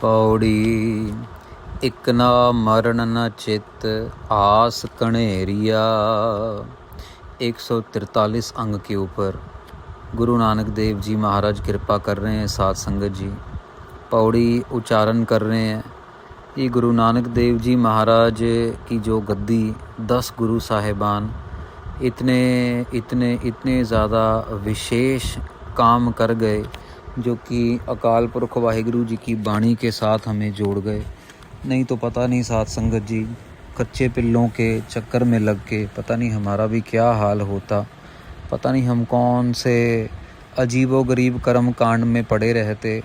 पौड़ी। इक ना मरण न चित आस कणेरिया। 143 अंग के ऊपर गुरु नानक देव जी महाराज कृपा कर रहे हैं। साथ संगत जी पौड़ी उच्चारण कर रहे हैं। ये गुरु नानक देव जी महाराज की जो गद्दी 10 गुरु साहिबान इतने इतने इतने ज़्यादा विशेष काम कर गए, जो कि अकाल पुरख वाहिगुरु जी की बाणी के साथ हमें जोड़ गए। नहीं तो पता नहीं साथ संगत जी, कच्चे पिल्लों के चक्कर में लग के पता नहीं हमारा भी क्या हाल होता। पता नहीं हम कौन से अजीबोगरीब कर्म कांड में पड़े रहते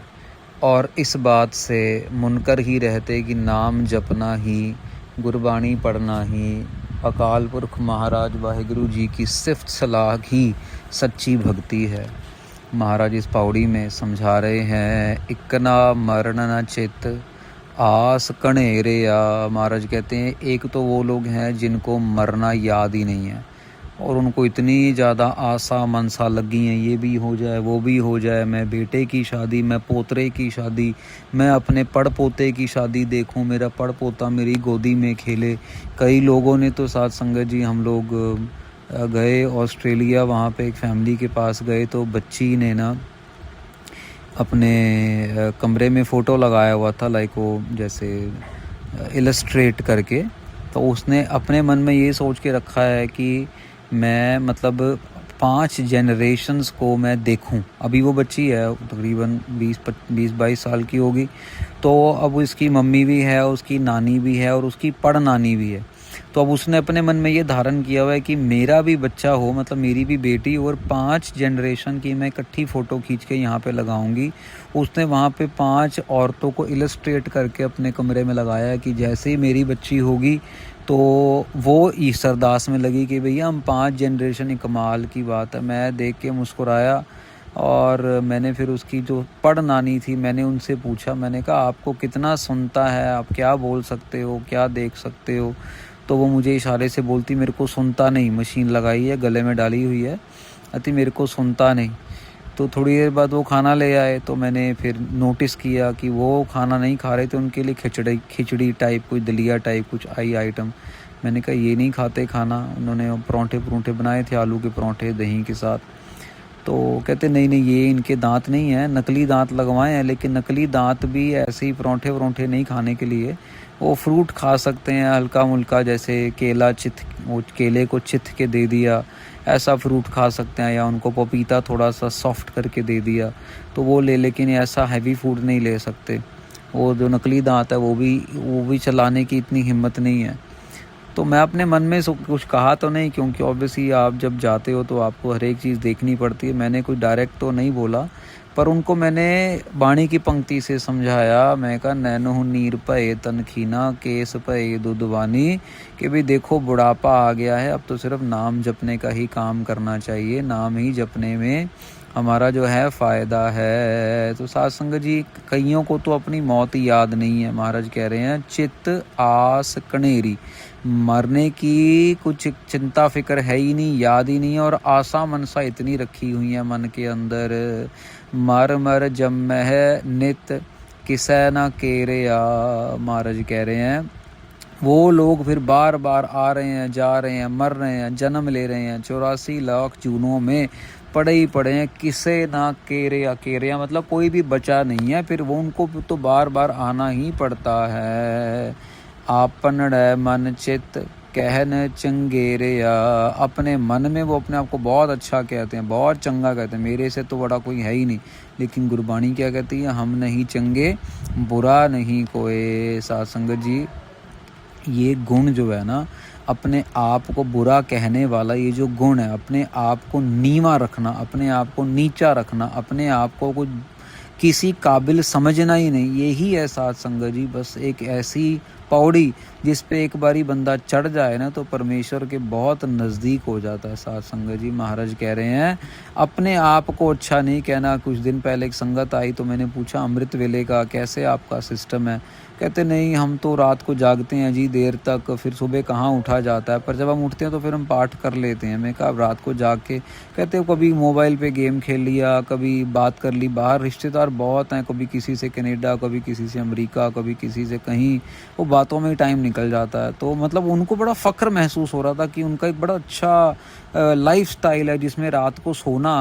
और इस बात से मुनकर ही रहते कि नाम जपना ही, गुरबाणी पढ़ना ही, अकाल पुरख महाराज वाहिगुरु जी की सिफ्त सलाह ही सच्ची भक्ति है। महाराज इस पौड़ी में समझा रहे हैं, इकना मरण न चित आस कणेरिया। महाराज कहते हैं एक तो वो लोग हैं जिनको मरना याद ही नहीं है और उनको इतनी ज़्यादा आशा मनसा लगी हैं, ये भी हो जाए वो भी हो जाए, मैं बेटे की शादी, मैं पोतरे की शादी, मैं अपने पड़ पोते की शादी देखूं, मेरा पड़ पोता मेरी गोदी में खेले। कई लोगों ने तो साथ संगत जी, हम लोग गए ऑस्ट्रेलिया, वहाँ पे एक फैमिली के पास गए तो बच्ची ने ना अपने कमरे में फ़ोटो लगाया हुआ था, लाइक वो जैसे इलस्ट्रेट करके। तो उसने अपने मन में ये सोच के रखा है कि मैं मतलब 5 जनरेशन्स को मैं देखूं। अभी वो बच्ची है तकरीबन 20-22 साल की होगी। तो अब उसकी मम्मी भी है, उसकी नानी भी है और उसकी पड़ नानी भी है। तो अब उसने अपने मन में ये धारण किया हुआ है कि मेरा भी बच्चा हो, मतलब मेरी भी बेटी, और 5 जनरेशन की मैं इकट्ठी फ़ोटो खींच के यहाँ पे लगाऊंगी। उसने वहाँ पे 5 औरतों को इलस्ट्रेट करके अपने कमरे में लगाया है कि जैसे ही मेरी बच्ची होगी तो वो ईश्वरदास में लगी कि भैया हम 5 जनरेशन, कमाल की बात है। मैं देख के मुस्कुराया और मैंने फिर उसकी जो पड़ नानी थी, मैंने उनसे पूछा, मैंने कहा आपको कितना सुनता है, आप क्या बोल सकते हो, क्या देख सकते हो? तो वो मुझे इशारे से बोलती मेरे को सुनता नहीं, मशीन लगाई है गले में डाली हुई है, अति मेरे को सुनता नहीं। तो थोड़ी देर बाद वो खाना ले आए तो मैंने फिर नोटिस किया कि वो खाना नहीं खा रहे थे, उनके लिए खिचड़ी टाइप कुछ, दलिया टाइप कुछ आई आइटम। मैंने कहा ये नहीं खाते खाना। उन्होंने परोंठे बनाए थे, आलू के परोंठे दही के साथ। तो कहते नहीं नहीं, ये इनके दांत नहीं हैं, नकली दांत लगवाए हैं, लेकिन नकली दांत भी ऐसे ही परोंठे नहीं खाने के लिए, वो फ्रूट खा सकते हैं हल्का मुल्का, जैसे केला वो केले को चिथ के दे दिया, ऐसा फ्रूट खा सकते हैं, या उनको पपीता थोड़ा सा सॉफ्ट करके दे दिया तो वो लेकिन ऐसा हैवी फूड नहीं ले सकते। वो जो नकली दांत है वो भी चलाने की इतनी हिम्मत नहीं है। तो मैं अपने मन में कुछ कहा तो नहीं, क्योंकि ऑब्वियसली आप जब जाते हो तो आपको हर एक चीज़ देखनी पड़ती है। मैंने कुछ डायरेक्ट तो नहीं बोला, पर उनको मैंने बाणी की पंक्ति से समझाया। मैं कहा नैनो नीर भये तन खीना, केस भये दुधवानी, कि भाई देखो बुढ़ापा आ गया है, अब तो सिर्फ नाम जपने का ही काम करना चाहिए, नाम ही जपने में हमारा जो है फ़ायदा है। तो साथ संगत जी, कईयों को तो अपनी मौत याद नहीं है। महाराज कह रहे हैं चित्त आस कणेरी, मरने की कुछ चिंता फिक्र है ही नहीं, याद ही नहीं है, और आशा मनसा इतनी रखी हुई है मन के अंदर। मर मर जम है नित किसै ना केरिया। महाराज कह रहे हैं वो लोग फिर बार बार आ रहे हैं, जा रहे हैं, मर रहे हैं, जन्म ले रहे हैं, 84 लाख जूनों में पड़े ही पड़े हैं, किसे ना केरिया मतलब कोई भी बचा नहीं है। फिर वो उनको तो बार बार आना ही पड़ता है। आपन मन चित कहन चंगेरिया, अपने मन में वो अपने आप को बहुत अच्छा कहते हैं, बहुत चंगा कहते हैं, मेरे से तो बड़ा कोई है ही नहीं। लेकिन गुरबाणी क्या कहती है, हम नहीं चंगे बुरा नहीं कोई। साथ संगत जी, ये गुण जो है ना, अपने आप को बुरा कहने वाला ये जो गुण है, अपने आप को नीवा रखना, अपने आप को नीचा रखना, अपने आप को कुछ किसी काबिल समझना ही नहीं, यही है साथ संगत जी। बस एक ऐसी पौड़ी जिस पे एक बारी बंदा चढ़ जाए ना तो परमेश्वर के बहुत नज़दीक हो जाता है। साथ संगत जी महाराज कह रहे हैं अपने आप को अच्छा नहीं कहना। कुछ दिन पहले एक संगत आई तो मैंने पूछा अमृत वेले का कैसे आपका सिस्टम है। कहते नहीं हम तो रात को जागते हैं जी देर तक, फिर सुबह कहाँ उठा जाता है, पर जब हम उठते हैं तो फिर हम पाठ कर लेते हैं। मैं कहा रात को जाग के, कहते कभी मोबाइल पे गेम खेल लिया, कभी बात कर ली, बाहर रिश्तेदार बहुत हैं, कभी किसी से कनाडा, कभी किसी से अमेरिका, कभी किसी से कहीं, वो बातों में ही टाइम निकल जाता है। तो मतलब उनको बड़ा फ़ख्र महसूस हो रहा था कि उनका एक बड़ा अच्छा लाइफ स्टाइल है जिसमें रात को सोना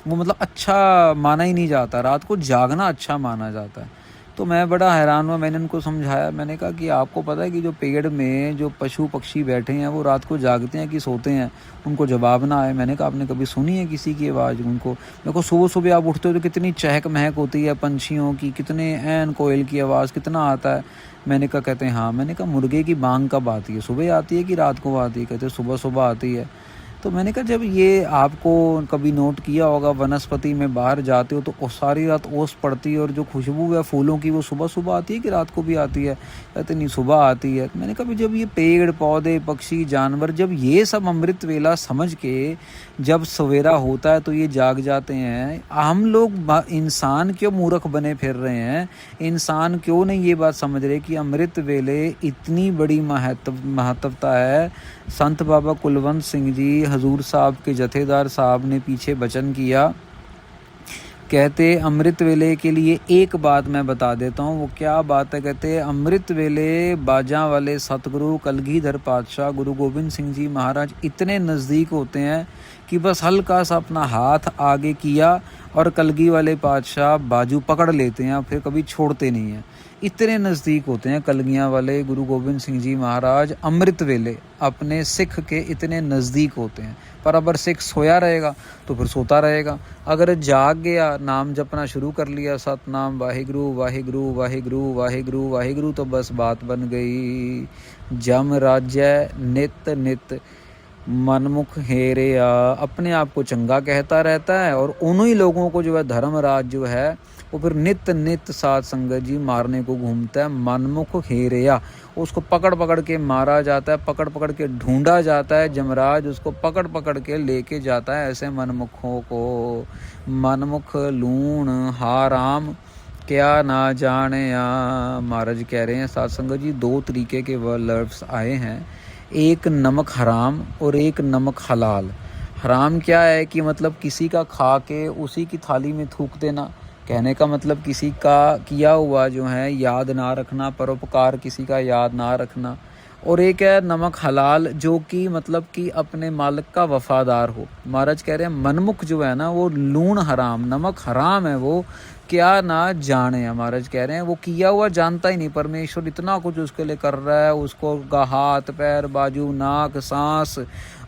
वो मतलब अच्छा माना ही नहीं जाता, रात को जागना अच्छा माना जाता है। तो मैं बड़ा हैरान हुआ, मैंने उनको समझाया, मैंने कहा कि आपको पता है कि जो पेड़ में जो पशु पक्षी बैठे हैं वो रात को जागते हैं कि सोते हैं, उनको जवाब ना आए। मैंने कहा आपने कभी सुनी है किसी की आवाज़ उनको? मेरे को सुबह सुबह आप उठते हो तो कितनी चहक महक होती है पंछियों की, कितने ऐन कोयल की आवाज़ कितना आता है। मैंने कहा, कहते हैं हाँ। मैंने कहा मुर्गे की बांग कब आती है, सुबह आती है कि रात को आती है? कहते सुबह सुबह आती है। तो मैंने कहा जब ये आपको कभी नोट किया होगा वनस्पति में बाहर जाते हो तो सारी रात ओस पड़ती है और जो खुशबू है फूलों की वो सुबह सुबह आती है कि रात को भी आती है? कहते नहीं सुबह आती है। मैंने कहा जब ये पेड़ पौधे पक्षी जानवर जब ये सब अमृत वेला समझ के जब सवेरा होता है तो ये जाग जाते हैं, हम लोग इंसान क्यों मूर्ख बने फिर रहे हैं? इंसान क्यों नहीं ये बात समझ रहे कि अमृत वेले इतनी बड़ी महत्वता है। संत बाबा कुलवंत सिंह जी हजूर साहब के जथेदार साहब ने पीछे वचन किया, कहते अमृत वेले के लिए एक बात मैं बता देता हूँ। वो क्या बात है? कहते अमृत वेले बाजा वाले सतगुरु कलगीधर पातशाह गुरु गोविंद सिंह जी महाराज इतने नज़दीक होते हैं कि बस हल्का सा अपना हाथ आगे किया और कलगी वाले पातशाह बाजू पकड़ लेते हैं, फिर कभी छोड़ते नहीं हैं। इतने नज़दीक होते हैं कलगियाँ वाले गुरु गोविंद सिंह जी महाराज अमृत वेले अपने सिख के इतने नज़दीक होते हैं। पर अगर सिख सोया रहेगा तो फिर सोता रहेगा, अगर जाग गया नाम जपना शुरू कर लिया सतनाम वाहिगुरु वाहिगुरु वाहिगुरु वाहिगुरु वाहिगुरु तो बस बात बन गई। जम राज्य नित नित मनमुख हेरिया, अपने आप को चंगा कहता रहता है और उन्हीं लोगों को जो है धर्मराज जो है वो फिर नित नित साथ संगत जी मारने को घूमता है। मनमुख हेरिया, उसको पकड़ पकड़ के मारा जाता है, पकड़ पकड़ के ढूंढा जाता है, जमराज उसको पकड़ पकड़ के लेके जाता है ऐसे मनमुखों को। मनमुख लूण हाराम क्या ना जाने या, महाराज कह रहे हैं साथ संगत जी दो तरीके के वर्ड्स आए हैं, एक नमक हराम और एक नमक हलाल। हराम क्या है कि मतलब किसी का खा के उसी की थाली में थूक देना, कहने का मतलब किसी का किया हुआ जो है याद ना रखना, परोपकार किसी का याद ना रखना। और एक है नमक हलाल जो कि मतलब कि अपने मालिक का वफादार हो। महाराज कह रहे हैं मनमुख जो है ना वो लूण हराम नमक हराम है, वो क्या ना जाने। महाराज कह रहे हैं वो किया हुआ जानता ही नहीं, परमेश्वर इतना कुछ उसके लिए कर रहा है, उसको हाथ पैर बाजू नाक सांस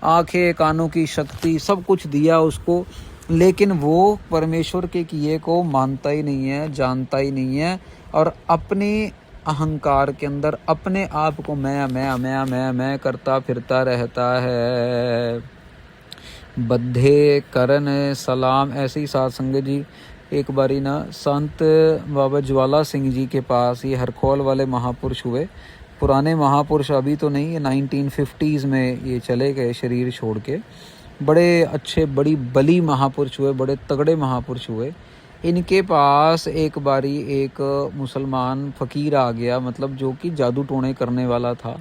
आंखें कानों की शक्ति सब कुछ दिया उसको, लेकिन वो परमेश्वर के किए को मानता ही नहीं है, जानता ही नहीं है और अपने अहंकार के अंदर अपने आप को मैं करता फिरता रहता है। बद्धे करन सलाम। ऐसे ही साथ संगत जी एक बारी ना संत बाबा ज्वाला सिंह जी के पास, ये हरखौल वाले महापुरुष हुए, पुराने महापुरुष अभी तो नहीं, 1950s में ये चले गए शरीर छोड़ के, बड़े अच्छे बड़ी बली महापुरुष हुए, बड़े तगड़े महापुरुष हुए। इनके पास एक बारी एक मुसलमान फ़कीर आ गया, मतलब जो कि जादू टोने करने वाला था।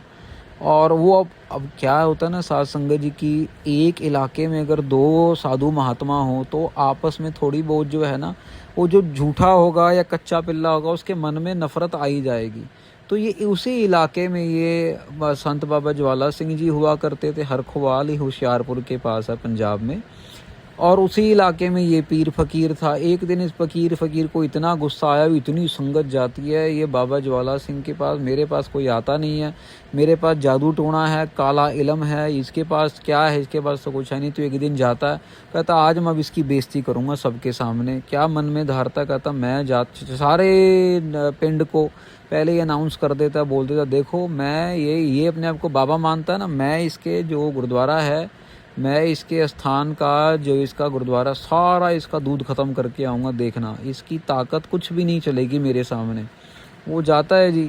और वो अब क्या होता है ना साध संगत जी की, एक इलाके में अगर दो साधु महात्मा हो तो आपस में थोड़ी बहुत जो है ना, वो जो झूठा होगा या कच्चा पिल्ला होगा उसके मन में नफ़रत आई जाएगी। तो ये उसी इलाके में ये संत बाबा ज्वाला सिंह जी हुआ करते थे, हरखवाल ही होशियारपुर के पास है पंजाब में, और उसी इलाके में ये पीर फ़कीर था। एक दिन इस फ़कीर को इतना गुस्सा आया, इतनी संगत जाती है ये बाबा ज्वाला सिंह के पास, मेरे पास कोई आता नहीं है, मेरे पास जादू टोना है, काला इल्म है, इसके पास क्या है, इसके पास तो कुछ है नहीं। तो एक दिन जाता है, कहता आज मैं अब इसकी बेइज्जती करूँगा सबके सामने। क्या मन में धारता, कहता मैं सारे पिंड को पहले ही अनाउंस कर देता, बोल देता देखो मैं ये अपने आप को बाबा मानता है ना, मैं इसके जो गुरुद्वारा है, मैं इसके स्थान का जो इसका गुरुद्वारा सारा इसका दूध ख़त्म करके आऊँगा, देखना इसकी ताकत कुछ भी नहीं चलेगी मेरे सामने। वो जाता है जी,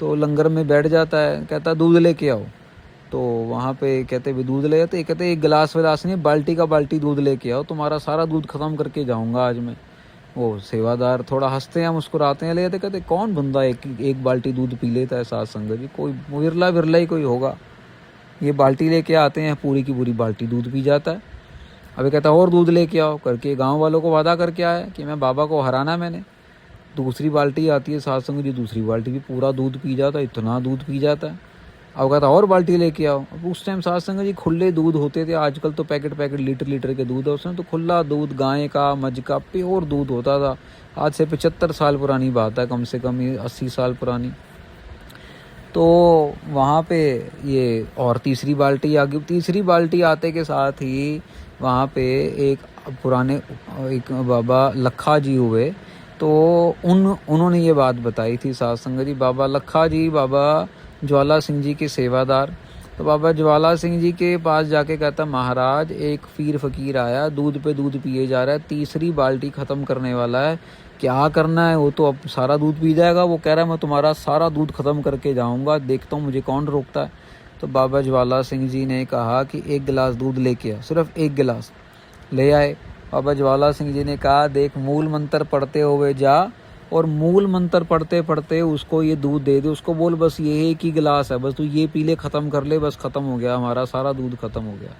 तो लंगर में बैठ जाता है, कहता दूध लेके आओ। तो वहाँ पे कहते भी दूध ले आते, कहते एक गिलास विलास नहीं, बाल्टी का बाल्टी दूध लेके आओ, तुम्हारा सारा दूध ख़त्म करके जाऊँगा आज मैं। वो सेवादार थोड़ा हंसते हैं, मुस्कुराते हैं, ले आते, कहते कौन बंदा एक बाल्टी दूध पी लेता है साथ संगत जी, कोई विरला विरला ही कोई होगा। ये बाल्टी लेके आते हैं, पूरी की पूरी बाल्टी दूध पी जाता है। अभी कहता और दूध लेके आओ करके गांव वालों को वादा करके आया कि मैं बाबा को हराना मैंने। दूसरी बाल्टी आती है साथ संगत जी, दूसरी बाल्टी भी पूरा दूध पी जाता है, इतना दूध पी जाता है। अब कहता और बाल्टी लेके आओ। अब उस टाइम साथ संगत जी खुले दूध होते थे, आजकल तो पैकेट लीटर के दूध है, उसमें तो खुला दूध गाय का मज का प्योर दूध होता था। आज से 75 साल पुरानी बात है, कम से कम ये 80 साल पुरानी। तो वहाँ पे ये और तीसरी बाल्टी आ गई। तीसरी बाल्टी आते के साथ ही वहाँ पे एक बाबा लखा जी हुए, तो उन्होंने ये बात बताई थी साथ संगत जी। बाबा लखा जी बाबा ज्वाला सिंह जी के सेवादार। तो बाबा ज्वाला सिंह जी के पास जाके कहता, महाराज एक पीर फकीर आया, दूध पे दूध पिए जा रहा है, तीसरी बाल्टी ख़त्म करने वाला है, क्या करना है? वो तो अब सारा दूध पी जाएगा, वो कह रहा है मैं तुम्हारा सारा दूध ख़त्म करके जाऊंगा, देखता हूँ मुझे कौन रोकता है। तो बाबा ज्वाला सिंह जी ने कहा कि एक गिलास दूध लेके आ, सिर्फ एक गिलास ले आए। बाबा ज्वाला सिंह जी ने कहा देख मूल मंत्र पढ़ते हुए जा, और मूल मंत्र पढ़ते पढ़ते उसको ये दूध दे दे, उसको बोल बस ये एक ही गिलास है, बस तू ये पी ले, ख़त्म कर ले, बस ख़त्म हो गया, हमारा सारा दूध ख़त्म हो गया।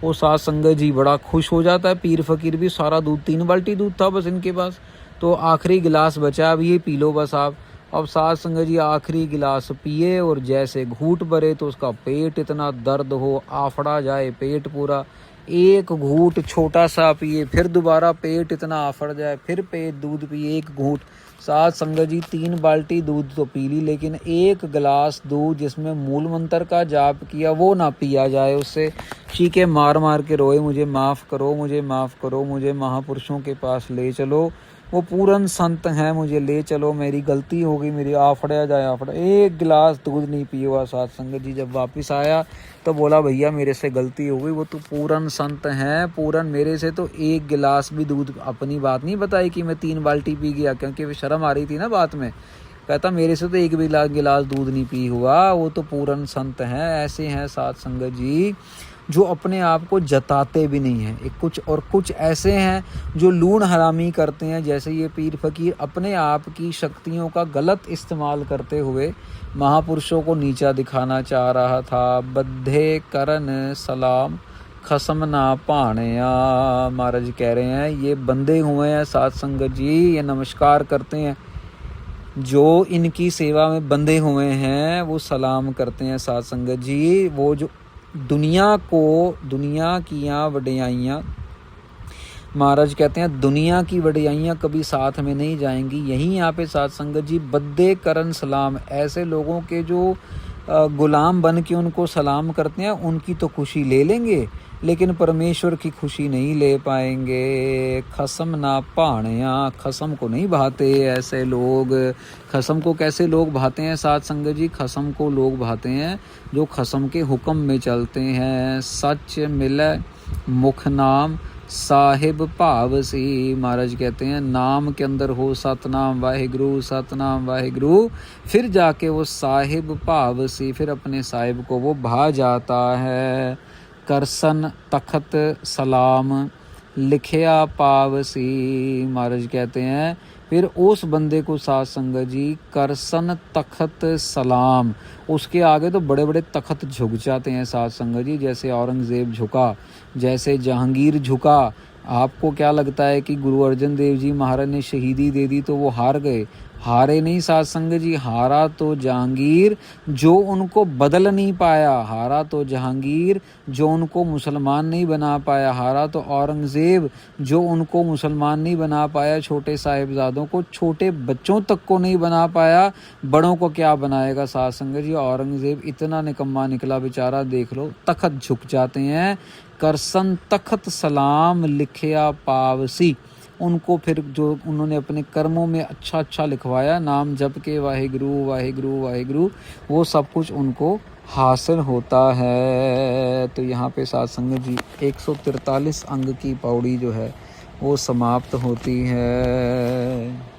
वो साथ संगत जी बड़ा खुश हो जाता है, पीर फकीर भी, सारा दूध 3 बाल्टी दूध था बस इनके पास, तो आखिरी गिलास बचा, अब ये पी लो बस आप। अब साथ संगत जी आखिरी गिलास पिए और जैसे घूंट भरे तो उसका पेट इतना दर्द हो, आफड़ा जाए पेट पूरा। एक घूंट छोटा सा पिए, फिर दोबारा पेट इतना आफड़ जाए, फिर पेट दूध पिए, एक घूंट। साथ संगत जी 3 बाल्टी दूध तो पी ली, लेकिन एक गिलास दूध जिसमें मूल मंत्र का जाप किया वो ना पिया जाए उससे। चीखे मार मार के रोए, मुझे माफ़ करो, मुझे माफ़ करो, मुझे महापुरुषों के पास ले चलो, वो पूरन संत हैं, मुझे ले चलो, मेरी गलती हो गई, मेरी आफड़ा जाए आफड़ा। एक गिलास दूध नहीं पिए हुआ साथ संगत जी। जब वापस आया तो बोला भैया मेरे से गलती हो गई, वो तो पूरन संत हैं, पूरन मेरे से तो एक गिलास भी दूध, अपनी बात नहीं बताई कि मैं 3 बाल्टी पी गया, क्योंकि वो शर्म आ रही थी ना बात में। कहता मेरे से तो एक भी गिलास दूध नहीं पी हुआ, वो तो पूरन संत हैं। ऐसे हैं साथ संगत जी जो अपने आप को जताते भी नहीं हैं, कुछ ऐसे हैं जो लूण हरामी करते हैं, जैसे ये पीर फकीर अपने आप की शक्तियों का गलत इस्तेमाल करते हुए महापुरुषों को नीचा दिखाना चाह रहा था। बद्धे करन सलाम खसम ना पाणया, महाराज कह रहे हैं ये बंधे हुए हैं साथ संगत जी, ये नमस्कार करते हैं, जो इनकी सेवा में बंधे हुए हैं वो सलाम करते हैं साथ संगत जी। वो जो दुनिया की वडियाइयाँ, महाराज कहते हैं दुनिया की वडियाइयाँ कभी साथ में नहीं जाएंगी। यहीं यहाँ पे साथ संगत जी बद्दे करन सलाम, ऐसे लोगों के जो गुलाम बन के उनको सलाम करते हैं उनकी तो खुशी ले लेंगे, लेकिन परमेश्वर की खुशी नहीं ले पाएंगे। खसम ना पाणया, खसम को नहीं भाते ऐसे लोग। खसम को कैसे लोग भाते हैं साथ संगत जी? खसम को लोग भाते हैं जो खसम के हुक्म में चलते हैं। सच मिले मुख नाम साहिब भाव सी, महाराज कहते हैं नाम के अंदर हो सतनाम वाहिगुरु, सतनाम वाहिगुरु, फिर जाके वो साहिब भाव सी, फिर अपने साहिब को वो भा जाता है। करसन तखत सलाम लिखिया पावसी, महाराज कहते हैं फिर उस बंदे को साथ संगत जी करसन तखत सलाम, उसके आगे तो बड़े बड़े तखत झुक जाते हैं साथ संगत जी। जैसे औरंगज़ेब झुका, जैसे जहांगीर झुका। आपको क्या लगता है कि गुरु अर्जन देव जी महाराज ने शहीदी दे दी तो वो हार गए? हारे नहीं साथ संगत जी, हारा तो जहांगीर जो उनको बदल नहीं पाया, हारा तो जहांगीर जो उनको मुसलमान नहीं बना पाया, हारा तो औरंगज़ेब जो उनको मुसलमान नहीं बना पाया, छोटे साहिबजादों को, छोटे बच्चों तक को नहीं बना पाया, बड़ों को क्या बनाएगा साथ संगत जी। औरंगज़ेब इतना निकम्मा निकला बेचारा, देख लो तखत झुक जाते हैं। करसन तखत सलाम लिखिया पावसी, उनको फिर जो उन्होंने अपने कर्मों में अच्छा लिखवाया, नाम जप के वाहिगुरु वाहिगुरु वाहिगुरु, वो सब कुछ उनको हासिल होता है। तो यहाँ पे साथ संगत जी 143 अंग की पौड़ी जो है वो समाप्त होती है।